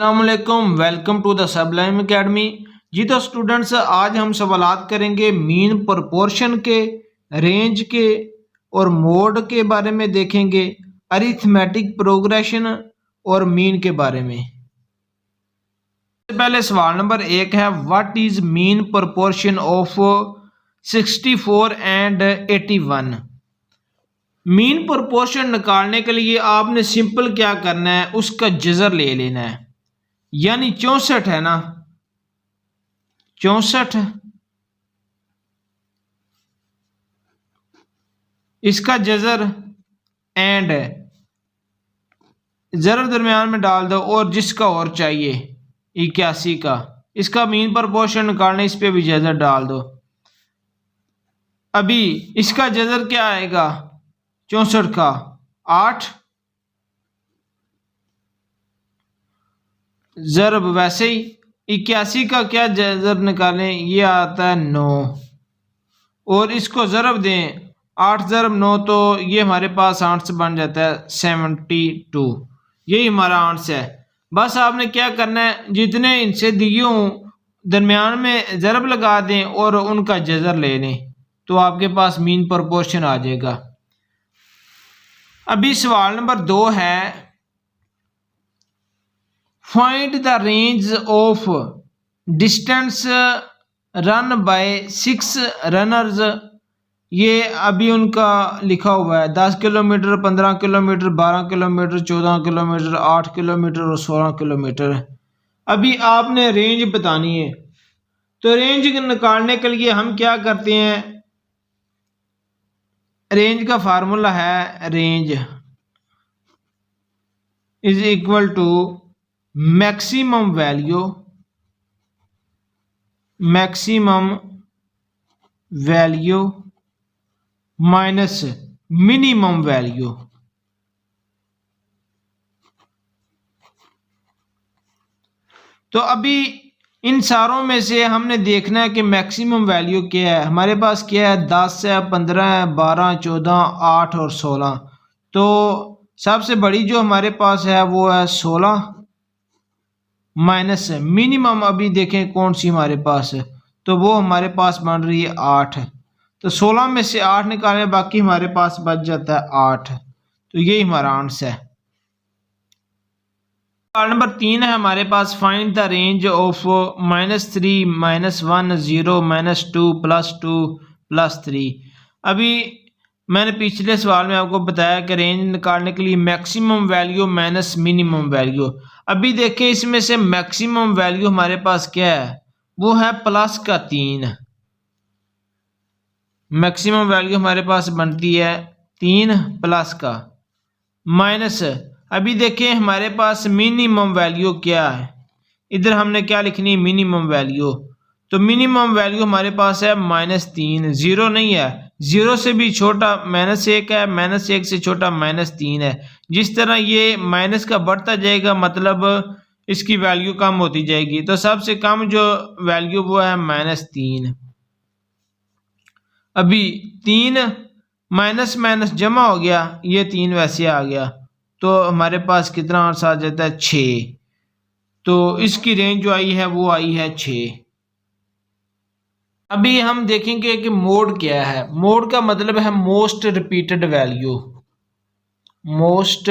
अस्सलामुअलैकुम, welcome to the sublime academy. जी तो स्टूडेंट्स, आज हम सवालात करेंगे मीन प्रोपोर्शन के, रेंज के और मोड के बारे में देखेंगे, अरिथमेटिक प्रोग्रेशन और मीन के बारे में। पहले सवाल नंबर 1 है, what is mean proportion of 64 and 81। Mean proportion निकालने के लिए आपने सिंपल क्या करना है, उसका जजर ले लेना है। यानी 64 है ना, 64 इसका जजर एंड जरब दरमियान में डाल दो और जिसका और चाहिए 81 का, इसका मीन प्रोपोर्शन निकालने, इस पे भी जजर डाल दो। अभी इसका जजर क्या आएगा 64 का 8, जरब वैसे ही 81 का क्या जरब निकालें, ये आता है 9 और इसको जरब दें 8 जरब 9, तो ये हमारे पास आंसर बन जाता है 72। यही हमारा आंसर है। बस आपने क्या करना है, जितने इनसे दिए हों दरमियान में जरब लगा दें और उनका जजर ले लें, तो आपके पास मीन प्रोपोर्शन आ जाएगा। अभी सवाल नंबर 2 है, find the range of distance run by 6 runners. ये अभी उनका लिखा हुआ है 10 kilometre, 15 kilometre, 12 kilometre, 14 kilometre, 8 kilometre और 16 किलोमीटर। अभी आपने रेंज बतानी है, तो रेंज निकालने के लिए हम क्या करते हैं, रेंज का फार्मूला है, range is equal to maximum value minus minimum value. तो अभी इन सारों में से हमने देखना है कि मैक्सिमम वैल्यू क्या है। हमारे पास क्या है, 10 है, 15 है, 12, 14, 8 और 16। तो सबसे बड़ी जो हमारे पास है वो है 16 माइनस मिनिमम। अभी देखें कौन सी हमारे पास है, तो वो हमारे पास बन रही है 8। तो 16 में से 8 निकाले, बाकी हमारे पास बच जाता है 8। तो यही हमारा आंसर है। सवाल नंबर 3 है हमारे पास, फाइंड द रेंज ऑफ -3, -1, 0, -2, +2, +3। अभी मैंने पिछले सवाल में आपको बताया कि रेंज निकालने के लिए maximum value minus minimum value. अभी देखें इसमें से मैक्सिमम वैल्यू हमारे पास क्या है, वो है प्लस का 3। मैक्सिमम वैल्यू हमारे पास बनती है 3 प्लस का माइनस। अभी देखें हमारे पास मिनिमम वैल्यू क्या है, इधर हमने क्या लिखनी है, मिनिमम वैल्यू। तो मिनिमम वैल्यू हमारे पास है -3, 0 नहीं है, 0 से भी छोटा -1 है, -1 से छोटा -3 है। जिस तरह ये माइनस का बढ़ता जाएगा, मतलब इसकी वैल्यू कम होती जाएगी। तो सबसे कम जो वैल्यू वो है -3। अभी 3 माइनस माइनस जमा हो गया, ये 3 वैसे आ गया, तो हमारे पास कितना आंसर आ जाता है 6। तो इसकी रेंज जो आई है वो आई है 6। अभी हम देखेंगे कि मोड क्या है। मोड का मतलब है most repeated value, most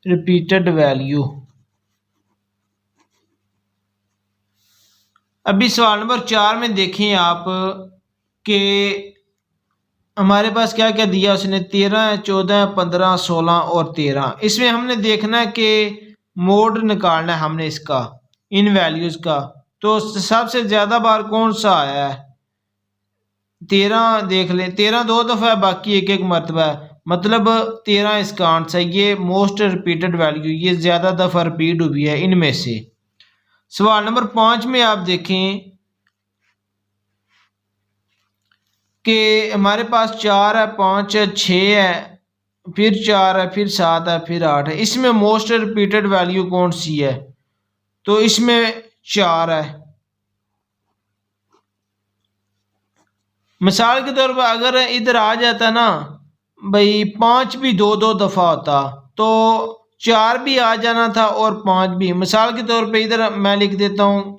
repeated value. अभी सवाल नंबर 4 में देखें आप कि हमारे पास क्या क्या दिया उसने, 13, 14, 15, 16 और 13। इसमें हमने देखना है कि मोड निकालना है हमने इसका, इन वैल्यूज का। तो सबसे ज्यादा बार कौन सा आया है, 13 देख लें, 13 2 दफा है, बाकी एक एक मरतबा है, मतलब 13 इसका आंसर है। ये मोस्ट रिपीटेड वैल्यू, ये ज्यादा दफा रिपीट हुई है इनमें से। सवाल नंबर 5 में आप देखें कि हमारे पास 4 है, 5 है, 6 है, फिर 4 है, फिर 7 है, फिर 8 है। इसमें मोस्ट रिपीटेड वैल्यू कौन सी है, तो इसमें 4 है। मिसाल के तौर पर अगर इधर आ जाता ना भाई 5 भी 2 2 दफा होता, तो 4 भी आ जाना था और 5 भी। मिसाल के तौर पे इधर मैं लिख देता हूँ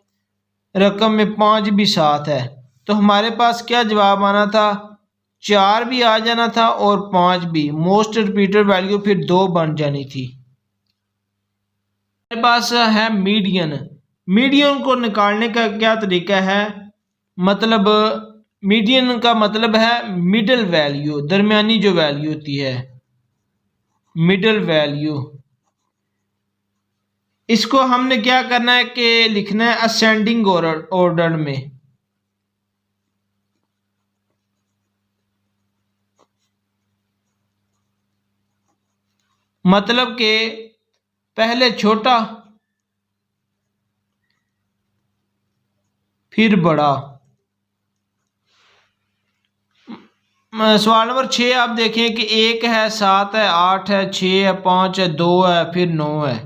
रकम में 5 भी साथ है, तो हमारे पास क्या जवाब आना था, 4 भी आ जाना था और 5 भी। मोस्ट रिपीटेड वैल्यू फिर 2 बन जानी थी। हमारे पास है मीडियन। मीडियन को निकालने का क्या तरीका है, मतलब मीडियन का मतलब है मिडल वैल्यू, दरमियानी जो वैल्यू होती है, मिडल वैल्यू। इसको हमने क्या करना है कि लिखना है असेंडिंग ऑर्डर में। मतलब कि पहले छोटा फिर बड़ा। सवाल नंबर 6 आप देखें कि 1 है, 7 है, 8 है, 6 है, 5 है, 2 है, फिर 9 है।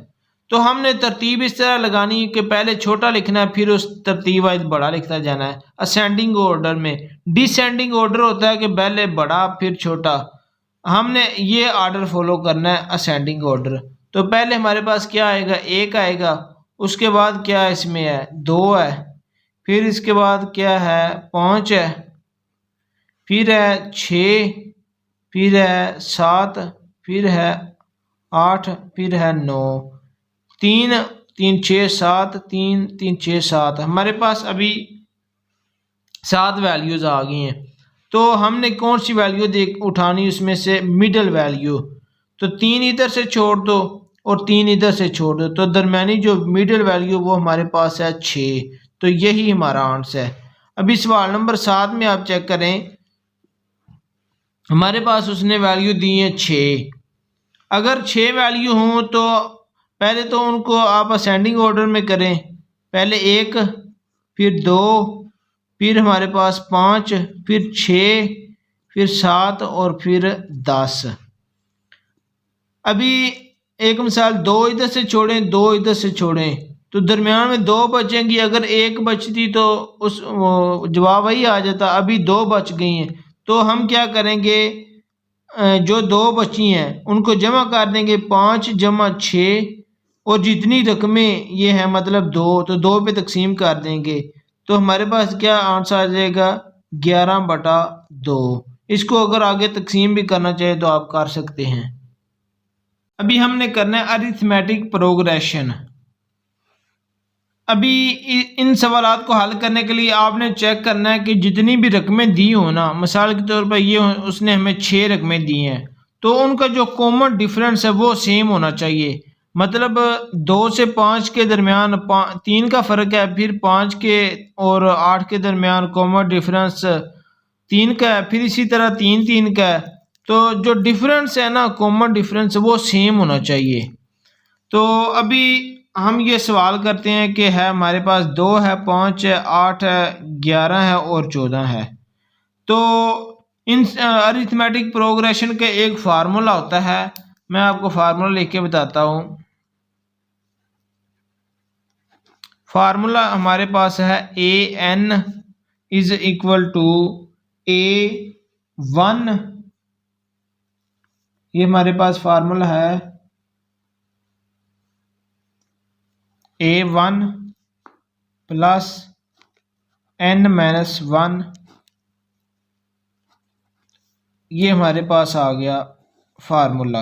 तो हमने तरतीब इस तरह लगानी है कि पहले छोटा लिखना है फिर उस तरतीब वाइज बड़ा लिखता जाना है असेंडिंग ऑर्डर में। डिसेंडिंग ऑर्डर होता है कि पहले बड़ा फिर छोटा। हमने ये ऑर्डर फॉलो करना है असेंडिंग ऑर्डर। तो पहले हमारे पास क्या आएगा, 1 आएगा, उसके बाद क्या इसमें है, 2 है, फिर इसके बाद क्या है, 5 है, फिर है 6, फिर है 7, फिर है 8, फिर है 9। 3 3 6 7, 3 3 6 7, हमारे पास अभी 7 वैल्यूज आ गई हैं। तो हमने कौन सी वैल्यू उठानी, उसमें से मिडल वैल्यू। तो 3 इधर से छोड़ दो और 3 इधर से छोड़ दो, तो दरमियानी जो मिडल वैल्यू वो हमारे पास है 6। तो यही हमारा आंसर है। अभी सवाल नंबर 7 में आप चेक करें, हमारे पास उसने वैल्यू दी है 6। अगर 6 वैल्यू हों तो पहले तो उनको आप असेंडिंग ऑर्डर में करें, पहले 1, फिर 2, फिर हमारे पास 5, फिर 6, फिर 7 और फिर 10। अभी एक मिसाल, 2 इधर से छोड़ें, 2 इधर से छोड़ें, तो दरमियान में 2 बचेंगी। अगर 1 बचती तो उस जवाब वही आ जाता। अभी 2 बच गई हैं, तो हम क्या करेंगे, जो 2 बची हैं उनको जमा कर देंगे, 5 जमा 6, और जितनी रकमें ये हैं मतलब 2, तो 2 पे तकसीम कर देंगे। तो हमारे पास क्या आंसर आ जाएगा, 11/2। इसको अगर आगे तकसीम भी करना चाहे तो आप कर सकते हैं। अभी हमने करना है अरिथमेटिक प्रोग्रेशन। अभी इन सवालात को हल करने के लिए आपने चेक करना है कि जितनी भी रकमें दी हो ना, मिसाल के तौर पर ये उसने हमें 6 रकमें दी हैं, तो उनका जो कॉमन डिफरेंस है वो सेम होना चाहिए। मतलब 2 से 5 के दरमियान 3 का फ़र्क है, फिर 5 के और 8 के दरमियान कॉमन डिफरेंस 3 का है, फिर इसी तरह 3 3 का है। तो जो डिफरेंस है ना, कॉमन डिफरेंस, वो सेम होना चाहिए। तो अभी हम ये सवाल करते हैं कि है हमारे पास 2 है, 5 है, 8 है, 11 है और 14 है। तो इन अरिथमेटिक प्रोग्रेशन के एक फार्मूला होता है, मैं आपको फार्मूला लिख के बताता हूँ। फार्मूला हमारे पास है an is equal to a1। ये हमारे पास फार्मूला है a1 प्लस n-1। ये हमारे पास आ गया फार्मूला।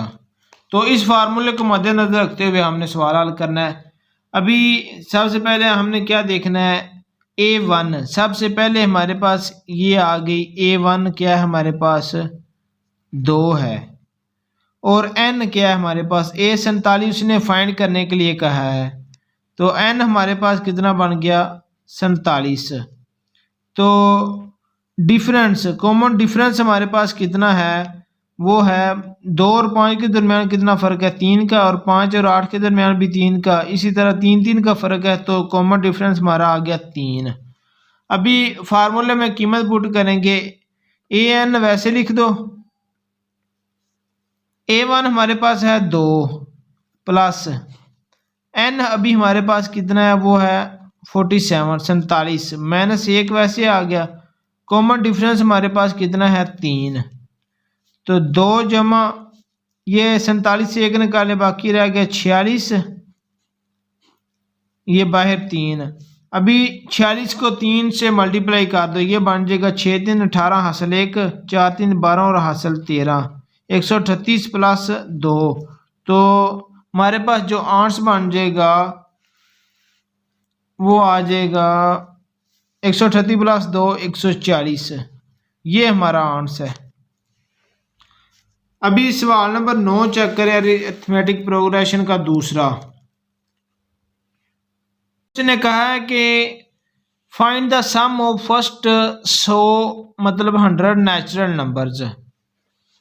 तो इस फार्मूले को मद्देनजर रखते हुए हमने सवाल हल करना है। अभी सबसे पहले हमने क्या देखना है, a1। सबसे पहले हमारे पास ये आ गई a1 क्या है, हमारे पास 2 है, और n क्या है हमारे पास, a47 ने फाइंड करने के लिए कहा है। तो n हमारे पास कितना बन गया, 47। तो डिफरेंस, कॉमन डिफरेंस हमारे पास कितना है, वो है 2 और 5 के दरमियान कितना फ़र्क है, 3 का, और 5 और 8 के दरमियान भी 3 का, इसी तरह 3 3 का फ़र्क है। तो कॉमन डिफरेंस हमारा आ गया 3। अभी फार्मूले में कीमत पुट करेंगे, an वैसे लिख दो, a1 हमारे पास है 2 प्लस n अभी हमारे पास कितना है, वो है 47 माइनस 1 वैसे आ गया। कॉमन डिफरेंस हमारे पास कितना है, 3। तो 2 जमा ये 47 से 1 निकाले, बाकी रह गया 46, ये बाहर 3। अभी 46 को 3 से मल्टीप्लाई कर दो, ये बन जाएगा 6 3 18 हासिल 1, 4 3 12 और हासिल 13, 138 प्लस 2। तो हमारे पास जो आंसर बन जाएगा वो आ जाएगा 138 प्लस 2 140। ये हमारा आंसर है। अभी सवाल नंबर 9 चेक करें, अरिथमेटिक प्रोग्रेशन का दूसरा। उसने कहा है कि find the sum of first 100 मतलब 100 नेचुरल नंबर्स,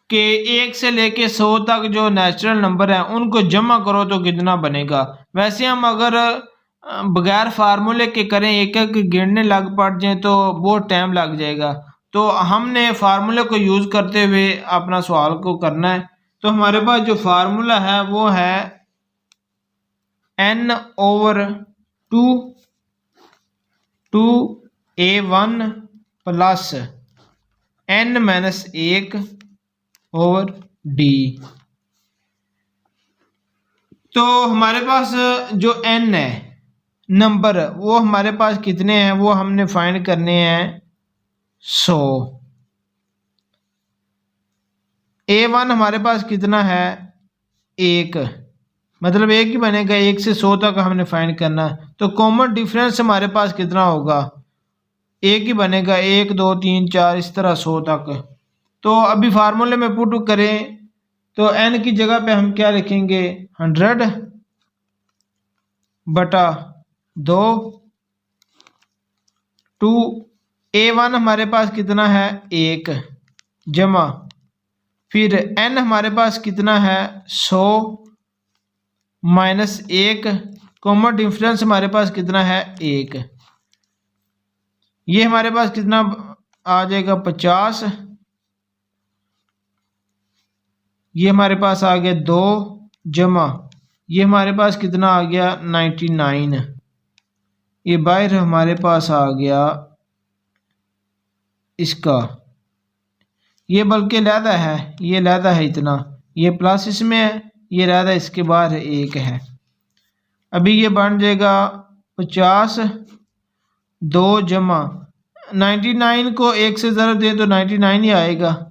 के 1 से लेके 100 तक जो नेचुरल नंबर है उनको जमा करो तो कितना बनेगा। वैसे हम अगर बगैर फार्मूले के करें, एक एक गिनने लग पड़ जाए तो बहुत टाइम लग जाएगा। तो हमने फार्मूले को यूज करते हुए अपना सवाल को करना है। तो हमारे पास जो फार्मूला है वो है n/2 2a1 प्लस n-1/d। तो हमारे पास जो n है नंबर, वो हमारे पास कितने हैं वो हमने फाइंड करने हैं 100। a1 हमारे पास कितना है 1, मतलब 1 ही बनेगा, 1 से 100 तक हमने फाइंड करना है। तो कॉमन डिफरेंस हमारे पास कितना होगा, 1 ही बनेगा, 1 2 3 4 इस तरह 100 तक। तो अभी फार्मूले में पुट करें तो n की जगह पे हम क्या लिखेंगे 100 बटा 2 a1 हमारे पास कितना है 1 जमा, फिर n हमारे पास कितना है 100 माइनस 1, कॉमन डिफरेंस हमारे पास कितना है 1। ये हमारे पास कितना आ जाएगा 50, ये हमारे पास आ गया 2 जमा, ये हमारे पास कितना आ गया 99, ये बाहर हमारे पास आ गया इसका, ये बल्कि लहदा है, ये लहदा है इतना, ये प्लस इसमें है, ये लहदा इसके बाहर 1 है। अभी ये बन जाएगा 50 2 जमा 99 को 1 से ज़रब दे तो 99 ही आएगा।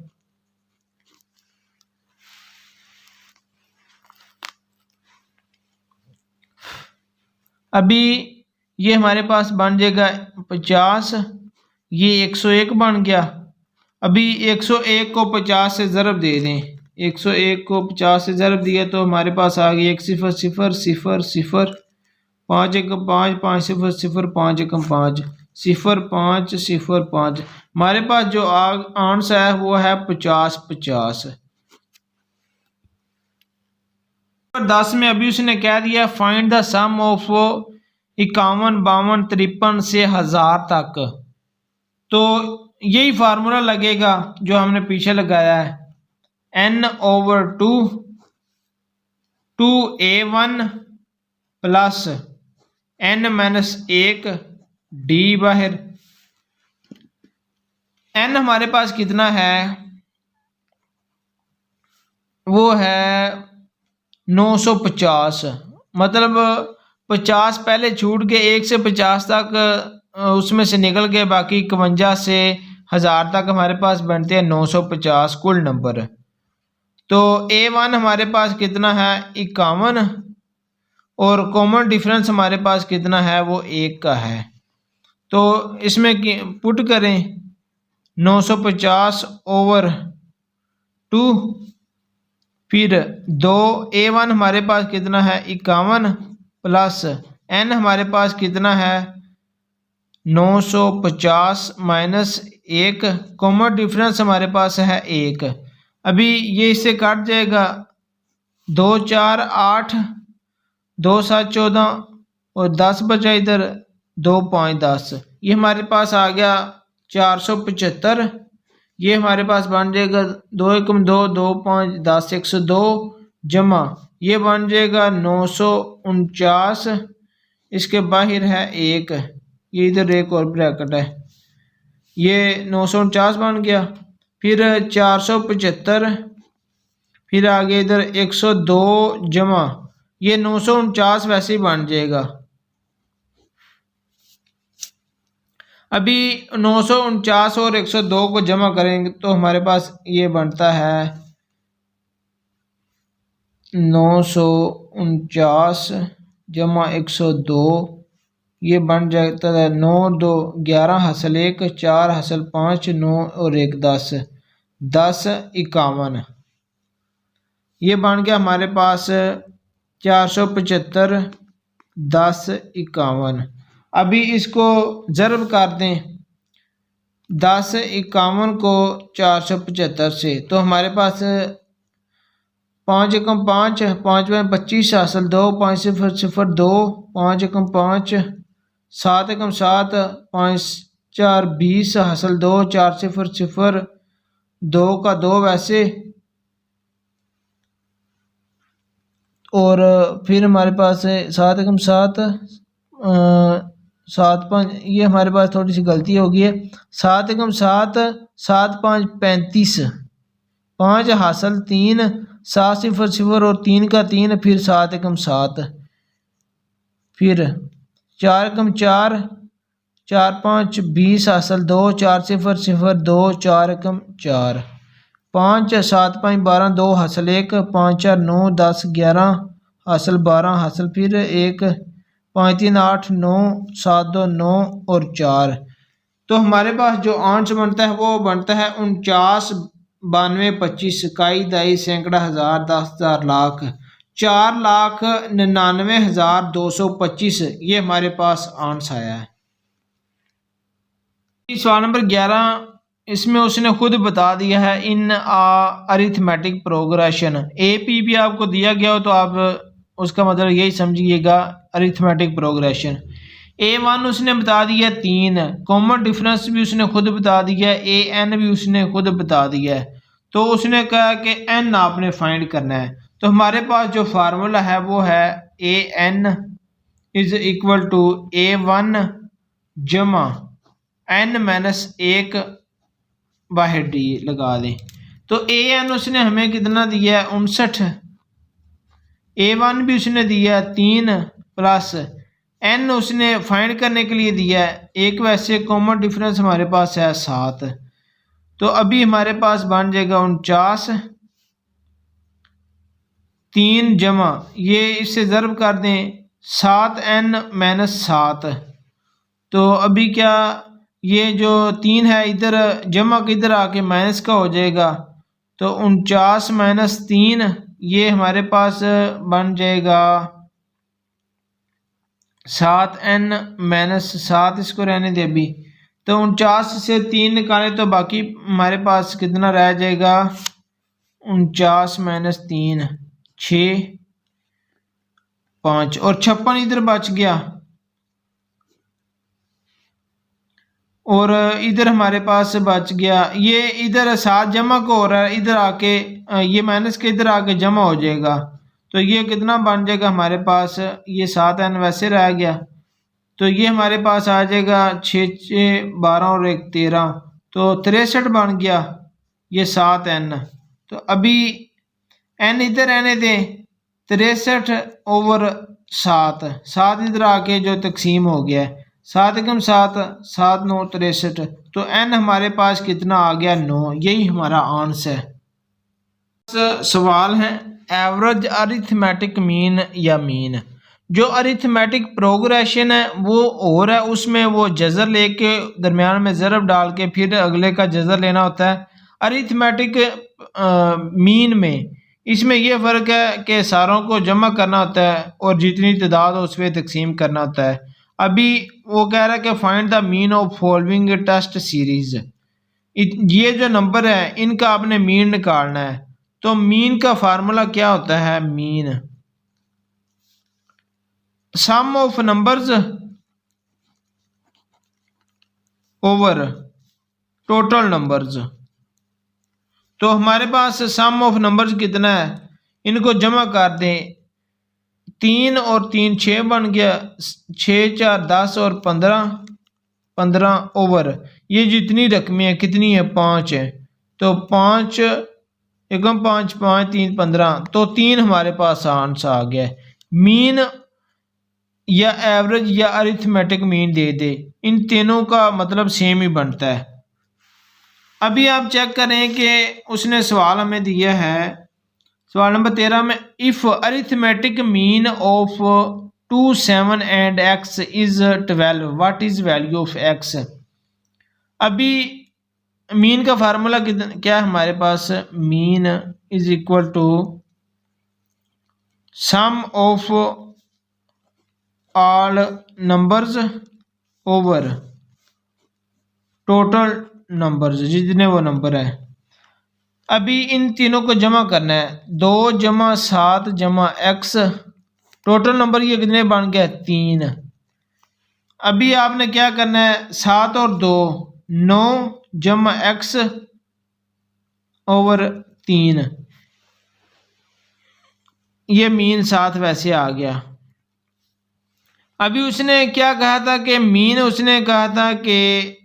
अभी ये हमारे पास बन जाएगा 50, ये 101 बन गया। अभी 101 को 50 से ज़रब दे दें, 101 को 50 से ज़रब दिया तो हमारे पास आ गया 1 0 0 0 0 5 1 5 5 0 0 5 1 5 0 5 0 5। हमारे पास जो आंसर है वो है 50 50। 10 में अभी उसने कह दिया फाइंड द सम ऑफ 51 52 53 से 1000 तक। तो यही फार्मूला लगेगा जो हमने पीछे लगाया है, n/2 2a1 plus n-1 d बाहर। n हमारे पास कितना है वो है 950, मतलब 50 पहले छूट के 1 से 50 तक उसमें से निकल गए, बाकी 51 से 1000 तक हमारे पास बनते हैं 950 कुल नंबर। तो a1 हमारे पास कितना है 51 और कॉमन डिफरेंस हमारे पास कितना है वो 1 का है। तो इसमें पुट करें 950/2, फिर 2 a1 हमारे पास कितना है 51 प्लस n हमारे पास कितना है 950 माइनस 1, कॉमन डिफरेंस हमारे पास है 1। अभी ये इससे काट जाएगा, 2 4 8 2 7 14 और 10 बचा इधर, 2 5 10, ये हमारे पास आ गया 475। ये हमारे पास बन जाएगा 2 1 2 2 5 10 102 जमा, ये बन जाएगा 949, इसके बाहर है 1, ये इधर एक और ब्रैकेट है, ये 949 बन गया। फिर 475, फिर आगे इधर 102 जमा ये 949 वैसे ही बन जाएगा। अभी 949 और 102 को जमा करेंगे तो हमारे पास ये बनता है 949 जमा 102, ये बन जाता है 9 2 11 हासिल 1 4 हासिल 5 9 और 1 10 10 51, ये बन गया हमारे पास 475 10 51। अभी इसको ज़रब कर दें 10 51 को 475 से, तो हमारे पास 5 एकम 5 5 में 25 हासिल 2 5 0 0 2 5 एकम 5 7 एकम 7 5 4 20 हासिल 2 4 0 0 2 का 2 वैसे, और फिर हमारे पास है 7 एकम 7 7 5, ये हमारे पास थोड़ी सी गलती हो गई है। 7 एकम 7 7 5 35 5 हासिल 3 7 0 0 और 3 का 3, फिर 7 एकम 7, फिर 4 एकम 4 4 5 20 हासिल 2 4 0 0 2 4 एकम 4 5 7 5 12 2 हासिल 1 5 4 9 10 11 हासिल 12 हासिल, फिर 1 5 3 8 9 7 2 9 और 4। तो हमारे पास जो आंसर बनता है वो बनता है 49 92 25 इकाई दाई सैकड़ा हज़ार 10,000 लाख 4,99,225, ये हमारे पास आंसर आया है। सवाल नंबर 11, इसमें उसने खुद बता दिया है इन अरिथमेटिक प्रोग्रेशन। ए पी भी आपको दिया गया हो तो आप उसका मतलब यही समझिएगा अरिथमेटिक प्रोग्रेशन। A1 उसने बता दिया 3, कॉमन डिफरेंस भी उसने खुद बता दिया, AN भी उसने खुद बता दिया है। तो उसने कहा कि N आपने फाइंड करना है। तो हमारे पास जो फार्मूला है वो है AN is equal to A1 जमा N माइनस 1 बाहर D लगा दें। तो AN उसने हमें कितना दिया है 59, A1 भी उसने दिया 3 प्लस N उसने फाइंड करने के लिए दिया है 1, वैसे कॉमन डिफरेंस हमारे पास है 7। तो अभी हमारे पास बन जाएगा 49 3 जमा ये इससे ज़रब कर दें 7N माइनस 7। तो अभी क्या ये जो 3 है इधर जमा के इधर आके माइनस का हो जाएगा, तो 49 माइनस 3 ये हमारे पास बन जाएगा 7N माइनस 7, इसको रहने दे अभी। तो 49 से 3 निकालें तो बाकी हमारे पास कितना रह जाएगा 49 माइनस 3 6 5 और 56 इधर बच गया, और इधर हमारे पास बच गया ये इधर 7 जमा को हो रहा है, इधर आके ये माइनस के इधर आके जमा हो जाएगा। तो ये कितना बन जाएगा हमारे पास, ये 7N वैसे रह गया, तो ये हमारे पास आ जाएगा 6 6 12 और 1 13, तो 63 बन गया ये 7N। तो अभी N इधर रहने दें 63 ओवर 7 7 इधर आके जो तकसीम हो गया है 7 एकम 7 7 9 63, तो N हमारे पास कितना आ गया 9, यही हमारा आंसर है। सवाल है एवरेज अरिथमेटिक मीन या मीन। जो अरिथमेटिक प्रोग्रेशन है वो और है, उसमें वो जज़र लेके दरमियान में ज़रब डाल के फिर अगले का जज़र लेना होता है। अरिथमेटिक मीन में इसमें यह फ़र्क है कि सारों को जमा करना होता है और जितनी तादाद हो उस पर तकसीम करना होता है। अभी वो कह रहा है कि find the mean of following test series, ये जो नंबर है इनका आपने मीन निकालना है। तो मीन का फार्मूला क्या होता है, mean sum of numbers over total numbers. तो हमारे पास सम ऑफ नंबर्स कितना है, इनको जमा कर दें 3 और 3 6 बन गया, 6 4 10 और 15 15 ओवर ये जितनी रकमें हैं कितनी है 5 है, तो 5 एकम 5 5 3 15, तो 3 हमारे पास आंसर आ गया है। मीन या एवरेज या अरिथमेटिक मीन दे दे, इन तीनों का मतलब सेम ही बनता है। अभी आप चेक करें कि उसने सवाल हमें दिया है, सवाल नंबर 13 में, if arithmetic mean of 2 7 and x is 12 what is value of x। अभी मीन का फार्मूला क्या है हमारे पास, mean is equal to sum of all numbers over total numbers, जितने वो नंबर है। अभी इन तीनों को जमा करना है, 2 जमा 7 जमा x, टोटल नंबर ये कितने बन गए 3। अभी आपने क्या करना है, 7 और 2 9 जमा x ओवर 3, ये मीन 7 वैसे आ गया। अभी उसने क्या कहा था कि मीन, उसने कहा था कि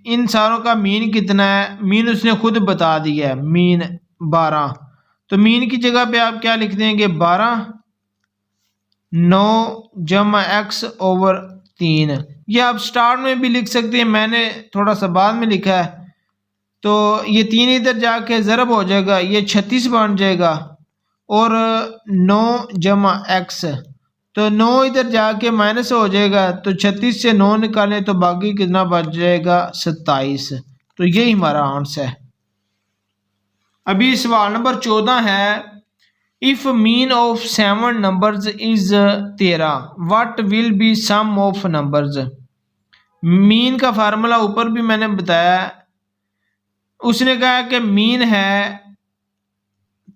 इन सारों का मीन कितना है, मीन उसने खुद बता दिया है, मीन 12। तो मीन की जगह पे आप क्या लिख देंगे 12 9 जमा x ओवर 3। ये आप स्टार्ट में भी लिख सकते हैं, मैंने थोड़ा सा बाद में लिखा है। तो ये 3 इधर जाके ज़रब हो जाएगा, ये 36 बन जाएगा, और 9 जमा x, तो 9 इधर जाके माइनस हो जाएगा, तो 36 से 9 निकालें तो बाकी कितना बच जाएगा 27। तो यही हमारा आंसर है। अभी सवाल नंबर 14 है, if mean of 7 numbers is 13 what will be sum of numbers. Mean का फार्मूला ऊपर भी मैंने बताया, उसने कहा कि मीन है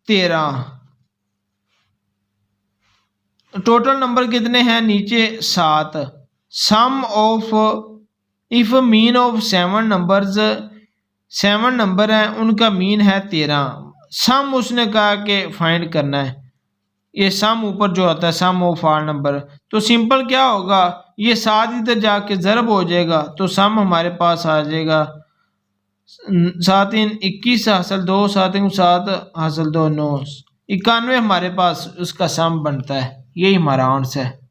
13, टोटल नंबर कितने हैं नीचे 7, sum of, if mean of 7 numbers, 7 number हैं उनका मीन है 13, सम उसने कहा कि फाइंड करना है। ये सम ऊपर जो आता है सम ऑफ ऑल नंबर, तो सिंपल क्या होगा, ये 7 इधर जाके ज़रब हो जाएगा, तो सम हमारे पास आ जाएगा 7 3 21 हासिल 2 7 7 हासिल 2 9, 91 हमारे पास उसका सम बनता है। यही हमारा आंसर है।